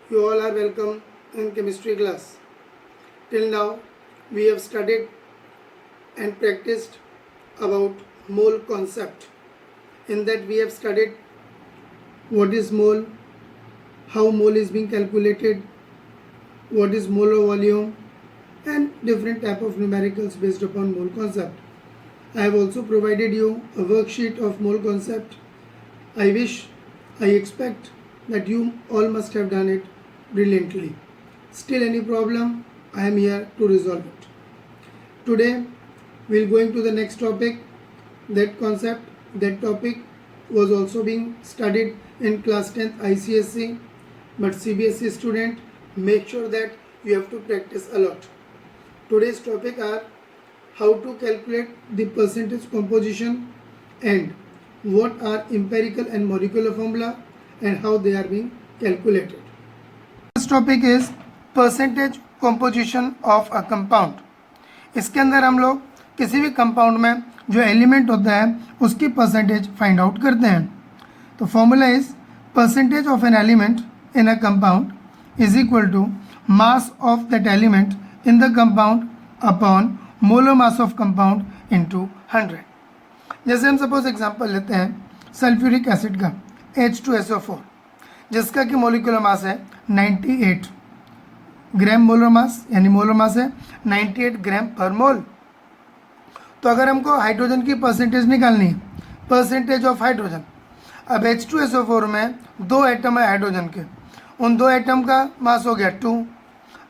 You all are welcome in chemistry class. Till now, we have studied and practiced about mole concept. In that, we have studied what is mole, how mole is being calculated, what is molar volume, and different type of numericals based upon mole concept. I have also provided you a worksheet of mole concept. I expect that you all must have done it brilliantly. Still any problem, I am here to resolve it. Today we will going to the next topic. That topic was also being studied in class 10th ICSE, but CBSE student, make sure that you have to practice a lot. Today's topic are how to calculate the percentage composition and what are empirical and molecular formula and how they are being calculated. This topic is percentage composition of a compound. इसके अंदर हम लोग किसी भी compound में जो element होता है उसकी परसेंटेज फाइंड आउट करते हैं. तो formula is percentage of an element in a compound is equal to mass of that element in the compound upon molar mass of compound into 100. जैसे हम सपोज एग्जांपल लेते हैं सल्फ्यूरिक एसिड का H2SO4 जिसका कि मोलिकुलर मास है 98 ग्राम molar mass, यानी molar mass है 98 ग्राम पर मोल. तो अगर हमको हाइड्रोजन की परसेंटेज निकालनी है, परसेंटेज ऑफ हाइड्रोजन, अब H2SO4 में 2 एटम है हाइड्रोजन के, उन 2 एटम का मास हो गया 2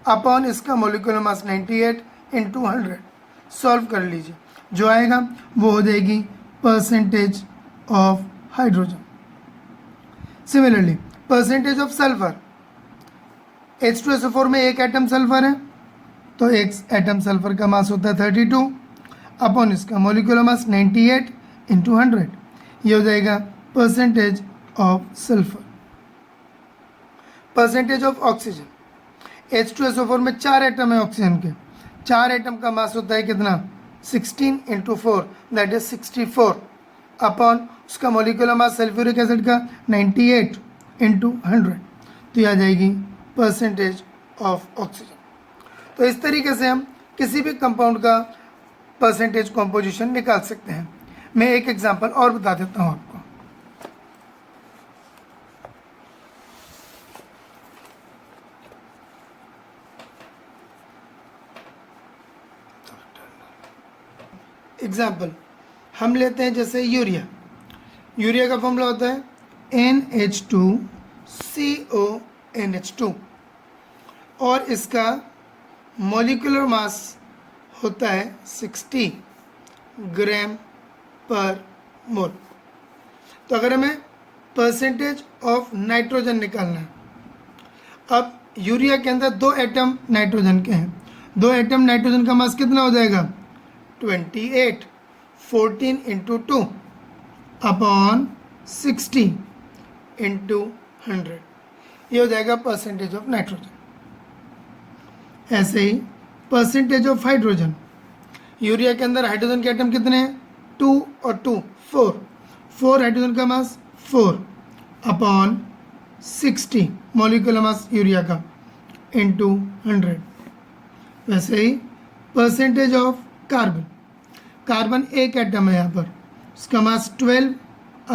अपॉन इसका मोलिकुलर मास 98 इंटू 100. सॉल्व कर लीजिए, जो आएगा वो हो जाएगी percentage of hydrogen. Similarly percentage of sulphur, H2SO4 में 1 एटम सल्फर है, तो 1 एटम सल्फर का मास होता है 32 अपॉन इसका मोलिकुलर मास 98 इंटू 100. ये हो जाएगा percentage of sulphur. Percentage of oxygen, H2SO4 में 4 एटम है ऑक्सीजन के, 4 एटम का मास होता है कितना 16 इंटू 4 दैट इज 64 अपॉन उसका मोलिकुलर मास सल्फ्यूरिक एसिड का 98 इंटू 100. तो यह आ जाएगी परसेंटेज ऑफ ऑक्सीजन. तो इस तरीके से हम किसी भी कंपाउंड का परसेंटेज कॉम्पोजिशन निकाल सकते हैं. मैं एक एग्जांपल और बता देता हूं आपको. एग्जाम्पल हम लेते हैं जैसे यूरिया का फॉर्मूला होता है NH2CONH2 और इसका मॉलिक्यूलर मास होता है 60 ग्राम पर मोल. तो अगर हमें परसेंटेज ऑफ नाइट्रोजन निकालना है, अब यूरिया के अंदर 2 एटम नाइट्रोजन के हैं, 2 एटम नाइट्रोजन का मास कितना हो जाएगा 28 14 इंटू 2 अपॉन 60 इंटू 100. ये हो जाएगा परसेंटेज ऑफ नाइट्रोजन. ऐसे ही परसेंटेज ऑफ हाइड्रोजन, यूरिया के अंदर हाइड्रोजन के एटम कितने हैं 2 और 2 4 हाइड्रोजन का मास 4 अपॉन 60 मॉलिक्यूलर मास यूरिया का इंटू 100. वैसे ही परसेंटेज ऑफ कार्बन 1 एटम है यहाँ पर, उसका मास 12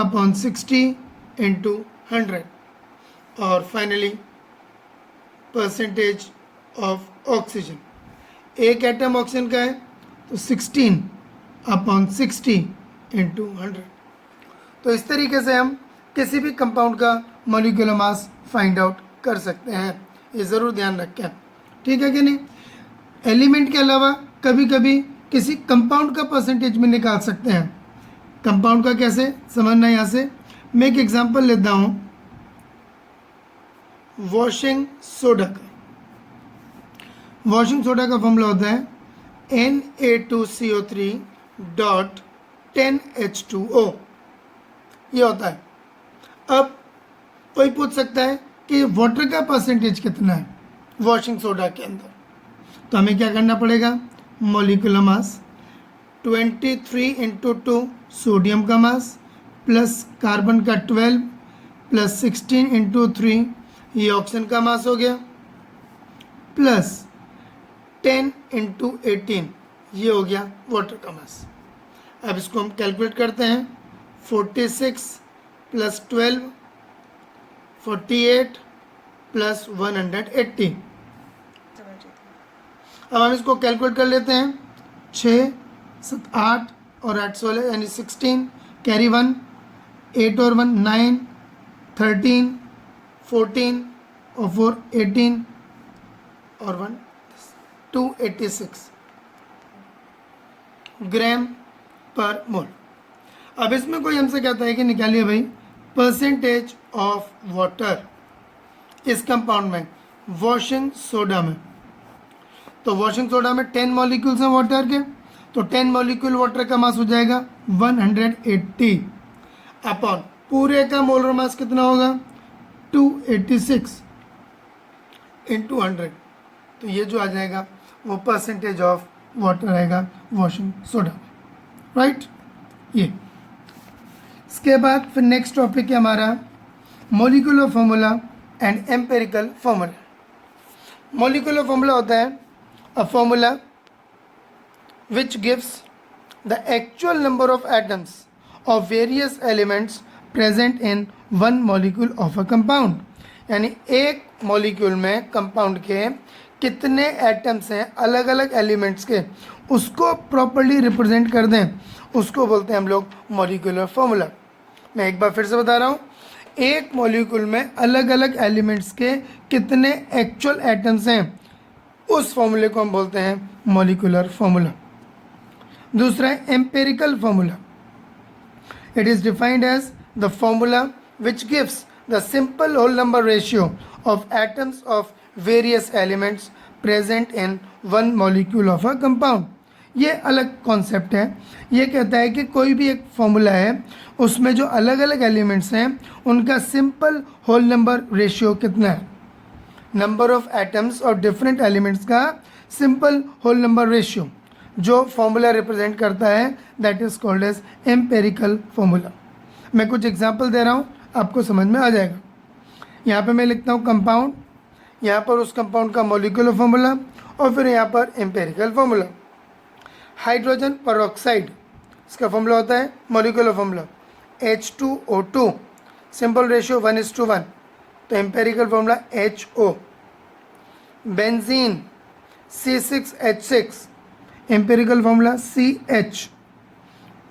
अपॉन 60 इंटू 100. और finally percentage of oxygen, 1 atom oxygen का है तो 16 अपॉन 60 इंटू 100. तो इस तरीके से हम किसी भी कंपाउंड का मॉलिक्यूलर मास फाइंड आउट कर सकते हैं. ये ज़रूर ध्यान रखें, ठीक है कि नहीं. एलिमेंट के अलावा कभी कभी किसी कंपाउंड का परसेंटेज भी निकाल सकते हैं. कंपाउंड का कैसे समझना है, यहाँ से मैं एक एग्जांपल लेता हूँ वॉशिंग सोडा का. वॉशिंग सोडा का फॉर्मूला होता है Na2CO3.10H2O. ये होता है. अब कोई पूछ सकता है कि वाटर का परसेंटेज कितना है वॉशिंग सोडा के अंदर, तो हमें क्या करना पड़ेगा, मॉलिक्यूलर मास 23 इंटू 2 सोडियम का मास प्लस कार्बन का 12 प्लस 16 इंटू 3 ये ऑक्सीजन का मास हो गया, प्लस 10 इंटू 18 ये हो गया वाटर का मास। अब इसको हम कैलकुलेट करते हैं। 46 प्लस 12 48 प्लस 180। अब हम इसको कैलकुलेट कर लेते हैं। 6 7 8 और 8 16 यानी 16, कैरी 1, 8 और 1 9, 13 14 और 4 18 और 1 286 ग्राम पर मोल। अब इसमें कोई हमसे कहता है कि निकालिए भाई परसेंटेज ऑफ वाटर इस कंपाउंड में, वॉशिंग सोडा में। तो वॉशिंग सोडा में 10 मॉलिक्यूल्स हैं वाटर के, तो 10 मॉलिक्यूल वाटर का मास हो जाएगा 180 अपॉन पूरे का मोलर मास कितना होगा 286 इंटू 100। तो ये जो आ जाएगा वो परसेंटेज ऑफ वाटर आएगा वॉशिंग सोडा, राइट। ये इसके बाद फिर नेक्स्ट टॉपिक है हमारा molecular formula and empirical formula. Molecular formula होता है a formula which gives the actual number of atoms of various elements present in one molecule of a compound। यानी एक मॉलिक्यूल में कंपाउंड के कितने एटम्स हैं अलग अलग एलिमेंट्स के, उसको प्रॉपर्ली रिप्रेजेंट कर दें, उसको बोलते हैं हम लोग मॉलिक्यूलर फॉर्मूला। मैं एक बार फिर से बता रहा हूँ, एक मॉलिक्यूल में अलग अलग एलिमेंट्स के कितने एक्चुअल एटम्स हैं, उस फॉर्मूले को हम बोलते हैं मॉलिक्यूलर फॉर्मूला। दूसरा है empirical formula. It is defined as the formula which gives the simple whole number ratio of atoms of various elements present in one molecule of a compound. ये अलग कॉन्सेप्ट है। ये कहता है कि कोई भी एक फॉर्मूला है, उसमें जो अलग अलग एलिमेंट्स हैं उनका सिंपल होल नंबर रेशियो कितना है, नंबर ऑफ एटम्स और डिफरेंट एलिमेंट्स का सिंपल होल नंबर रेशियो जो फॉर्मूला रिप्रेजेंट करता है, that is called as empirical formula. मैं कुछ एग्जांपल दे रहा हूँ, आपको समझ में आ जाएगा। यहाँ पे मैं लिखता हूँ कंपाउंड, यहाँ पर उस कंपाउंड का मॉलिक्यूलर फॉर्मूला और फिर यहाँ पर एम्पेरिकल फॉर्मूला। हाइड्रोजन परऑक्साइड, इसका फॉर्मूला होता है molecular formula H2O2, simple ratio 1:1, तो empirical formula HO। Benzene C6H6, empirical formula CH।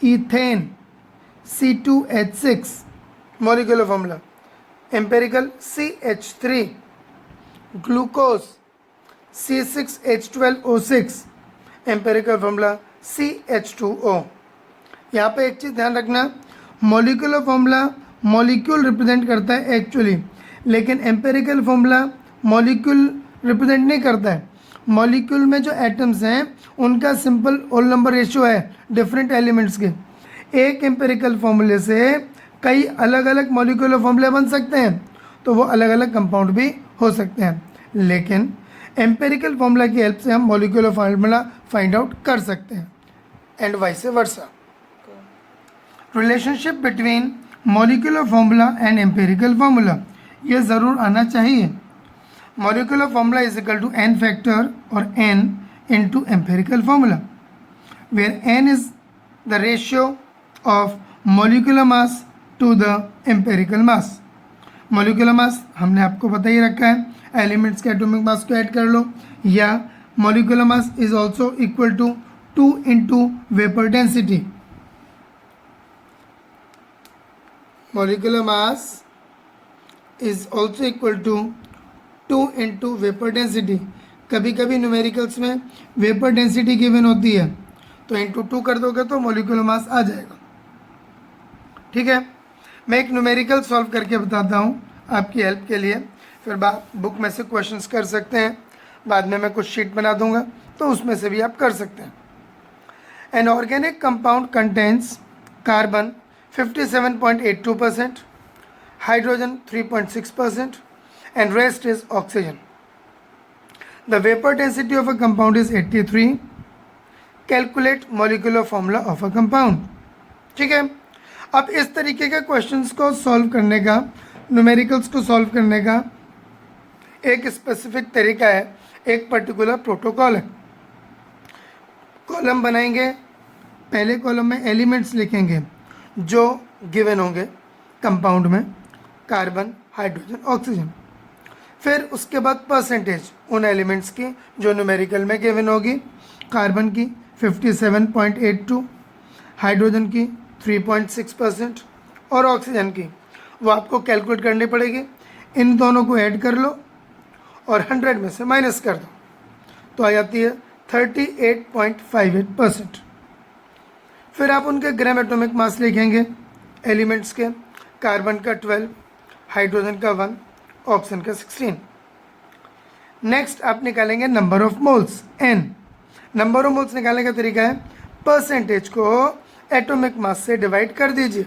Ethane C2H6, molecular formula empirical CH3। Glucose C6H12O6, empirical formula CH2O। यहाँ पे एक चीज़ ध्यान रखना, मॉलिक्यूलर फॉर्मूला मॉलिक्यूल रिप्रेजेंट करता है एक्चुअली, लेकिन एम्पेरिकल फॉर्मूला मॉलिक्यूल रिप्रेजेंट नहीं करता है। मॉलिक्यूल में जो एटम्स हैं उनका सिंपल होल नंबर रेशियो है डिफरेंट एलिमेंट्स के। एक एम्पेरिकल फॉर्मूले से कई अलग अलग मॉलिक्यूलर फॉर्मूले बन सकते हैं, तो वो अलग अलग कंपाउंड भी हो सकते हैं, लेकिन एम्पेरिकल फॉर्मूला की हेल्प से हम मॉलिक्यूलर फॉर्मूला फाइंड आउट कर सकते हैं, and vice versa. Relationship between molecular formula and empirical formula, ये ज़रूर आना चाहिए। Molecular formula is equal to n factor और n into empirical formula, where n is the ratio of molecular mass to the empirical mass. Molecular mass हमने आपको बता ही रखा है, एलिमेंट्स के एटॉमिक मास को ऐड कर लो, या molecular mass is also equal to 2 into vapour density. Molecular mass is also equal to 2 into vapour density. कभी कभी न्यूमेरिकल्स में वेपर डेंसिटी गिवन होती है, तो इंटू 2 कर दोगे तो मॉलिक्यूलर मास आ जाएगा। ठीक है, मैं एक न्यूमेरिकल सॉल्व करके बताता हूँ आपकी हेल्प के लिए, फिर बुक में से क्वेश्चंस कर सकते हैं, बाद में मैं कुछ शीट बना दूंगा तो उसमें से भी आप कर सकते हैं। An organic compound contains carbon 57.82%, hydrogen 3.6%, and rest is oxygen. The vapor density of a compound is 83. Calculate molecular formula of a compound. ठीक है, अब इस तरीके के क्वेश्चंस को सॉल्व करने का, न्यूमेरिकल्स को सॉल्व करने का एक स्पेसिफिक तरीका है, एक पर्टिकुलर प्रोटोकॉल है। कॉलम बनाएंगे, पहले कॉलम में एलिमेंट्स लिखेंगे जो गिवन होंगे कंपाउंड में, कार्बन, हाइड्रोजन, ऑक्सीजन। फिर उसके बाद परसेंटेज उन एलिमेंट्स की जो न्यूमेरिकल में गिवन होगी। कार्बन की 57.82, हाइड्रोजन की 3.6% और ऑक्सीजन की वो आपको कैलकुलेट करनी पड़ेगी। इन दोनों को ऐड कर लो और 100 में से माइनस कर दो तो आ जाती है 38.58%। फिर आप उनके ग्राम एटॉमिक मास लिखेंगे एलिमेंट्स के, कार्बन का 12, हाइड्रोजन का 1, ऑक्सीजन का 16। नेक्स्ट आप निकालेंगे number of moles, n। Number of moles निकालने का तरीका है परसेंटेज को एटॉमिक मास से डिवाइड कर दीजिए।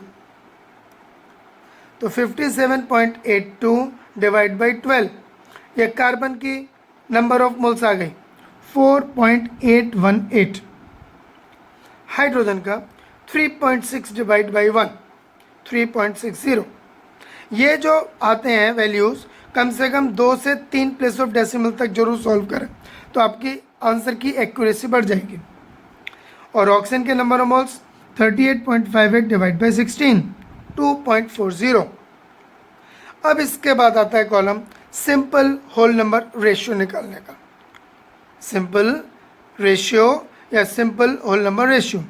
तो 57.82 डिवाइड बाई 12, ये कार्बन की नंबर ऑफ मोल्स आ गई 4.818। हाइड्रोजन का 3.6 डिवाइड बाई 1, 3.60। ये जो आते हैं वैल्यूज़ कम से कम 2 से 3 प्लेस ऑफ डेसिमल तक जरूर सॉल्व करें तो आपकी आंसर की एक्यूरेसी बढ़ जाएगी। और ऑक्सीजन के number of moles 38.58 divide by 16, 2.40। अब इसके बाद आता है column simple whole number ratio निकालने का। सिंपल रेशियो या सिंपल होल नंबर रेशियो,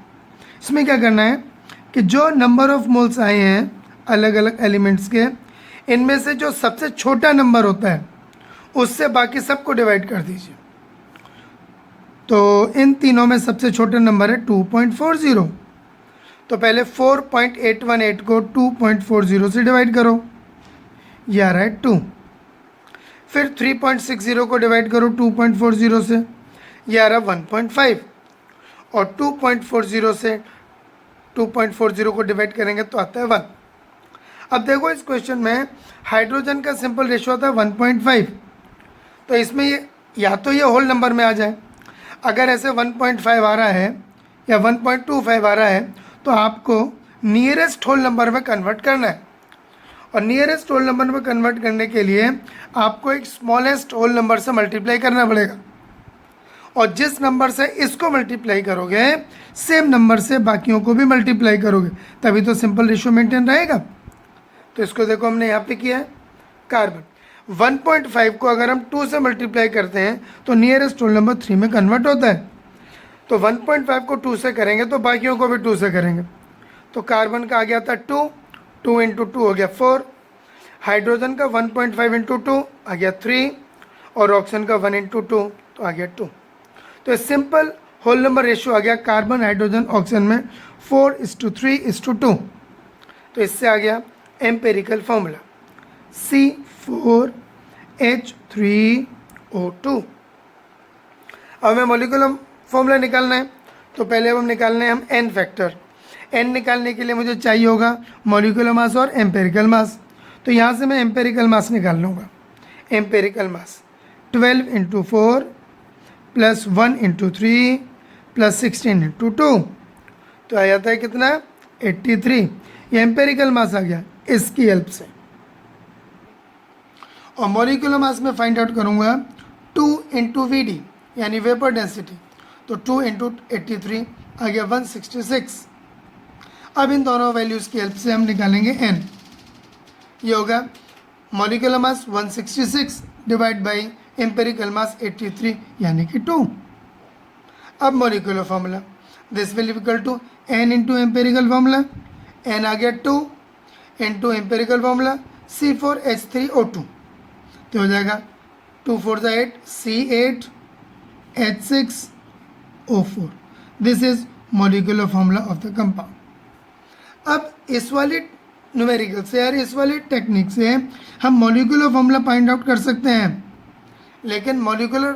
इसमें क्या करना है कि जो नंबर ऑफ मोल्स आए हैं अलग अलग एलिमेंट्स के, इनमें से जो सबसे छोटा नंबर होता है उससे बाकी सबको डिवाइड कर दीजिए। तो इन तीनों में सबसे छोटा नंबर है 2.40। तो पहले 4.818 को 2.40 से डिवाइड करो, ये आ रहा है 2। फिर 3.60 को डिवाइड करो 2.40 से, ये आ रहा है 1.5। और 2.40 से 2.40 को डिवाइड करेंगे तो आता है 1। अब देखो इस क्वेश्चन में हाइड्रोजन का सिंपल रेशियो आता है 1.5। तो इसमें ये या तो ये होल नंबर में आ जाए, अगर ऐसे 1.5 आ रहा है या 1.25 आ रहा है तो आपको नियरेस्ट होल नंबर में कन्वर्ट करना है। और नियरेस्ट होल नंबर में कन्वर्ट करने के लिए आपको एक स्मॉलेस्ट होल नंबर से मल्टीप्लाई करना पड़ेगा। और जिस नंबर से इसको मल्टीप्लाई करोगे सेम नंबर से बाकियों को भी मल्टीप्लाई करोगे, तभी तो सिंपल रेशियो मेंटेन रहेगा। तो इसको देखो हमने यहाँ पे किया है। कार्बन 1.5 को अगर हम 2 से मल्टीप्लाई करते हैं तो नियरेस्ट होल नंबर 3 में कन्वर्ट होता है। तो 1.5 को 2 से करेंगे तो बाकियों को भी 2 से करेंगे। तो कार्बन का आ गया था 2, 2 इंटू 2 हो गया 4, हाइड्रोजन का 1.5 इंटू 2 आ गया 3, और ऑक्सीजन का 1 इंटू 2 तो आ गया 2। तो सिंपल होल नंबर रेशियो आ गया कार्बन, हाइड्रोजन, ऑक्सीजन में 4:3:2। तो इससे आ गया एम्पेरिकल फॉर्मूला C4H3O2। अब हमें मॉलिक्यूलर फॉर्मूला निकालना है, तो पहले अब हम निकालना है हम n फैक्टर। n निकालने के लिए मुझे चाहिए होगा मॉलिक्यूलर मास और एम्पेरिकल मास। तो यहाँ से मैं एम्पेरिकल मास निकाल लूँगा। एम्पेरिकल मास 12 into 4 plus 1 into 3 plus 16 into 2, तो आ जाता है कितना 83। ये एम्पेरिकल मास आ गया इसकी हेल्प से। और मॉलिक्यूलर मास में फाइंड आउट करूँगा 2 इंटू वी यानी वेपर डेंसिटी। तो 2 इंटू 83 आ गया 166। अब इन दोनों वैल्यूज़ की हेल्प से हम निकालेंगे n। ये होगा molecular mass 166 divide by empirical mass 83 यानी कि 2। अब molecular formula this will equal to n into empirical formula, n आ गया 2 इंटू एम्पेरिकल फार्मूला C4H3O2। तो हो जाएगा 2 4 8 C8H6O4। This is molecular formula of the compound. अब इस वाली न्यूमेरिकल से यार इस वाली टेक्निक से हम मॉलिक्यूलर फार्मूला फाइंड आउट कर सकते हैं, लेकिन मॉलिक्यूलर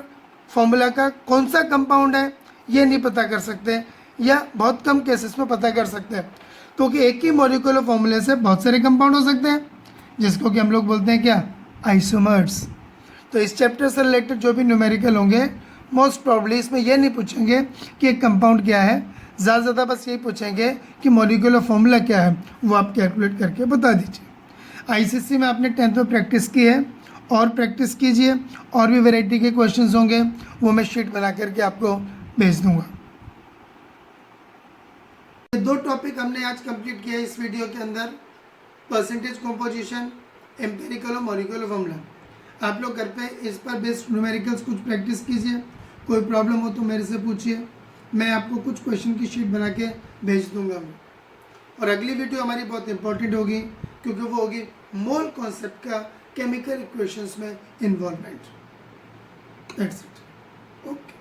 फार्मूला का कौन सा कंपाउंड है ये नहीं पता कर सकते, या बहुत कम केसेस में पता कर सकते हैं, क्योंकि एक ही मॉलिक्यूलर फार्मूले से बहुत सारे कंपाउंड हो सकते हैं जिसको कि हम लोग बोलते हैं क्या, आइसोमर्स। तो इस चैप्टर से रिलेटेड जो भी न्यूमेरिकल होंगे मोस्ट प्रॉब्ली इसमें ये नहीं पूछेंगे कि एक कंपाउंड क्या है, ज़्यादा से ज़्यादा बस यही पूछेंगे कि मॉलिक्यूलर फार्मूला क्या है, वो आप कैलकुलेट करके बता दीजिए। आईसीसी में आपने 10th में प्रैक्टिस की है और प्रैक्टिस कीजिए, और भी वैरायटी के क्वेश्चंस होंगे वो मैं शीट बना करके आपको भेज दूंगा। ये 2 टॉपिक हमने आज कंप्लीट किया इस वीडियो के अंदर, परसेंटेज कॉम्पोजिशन, एम्पेरिकल और मॉलिक्यूलर फॉर्मूला। आप लोग घर पे इस पर बेस्ड न्यूमेरिकल्स कुछ प्रैक्टिस कीजिए, कोई प्रॉब्लम हो तो मेरे से पूछिए, मैं आपको कुछ क्वेश्चन की शीट बना के भेज दूंगा मैं। और अगली वीडियो हमारी बहुत इंपॉर्टेंट होगी, क्योंकि वो होगी मोल कॉन्सेप्ट का केमिकल इक्वेशंस में इन्वॉल्वमेंट। That's it. ओके।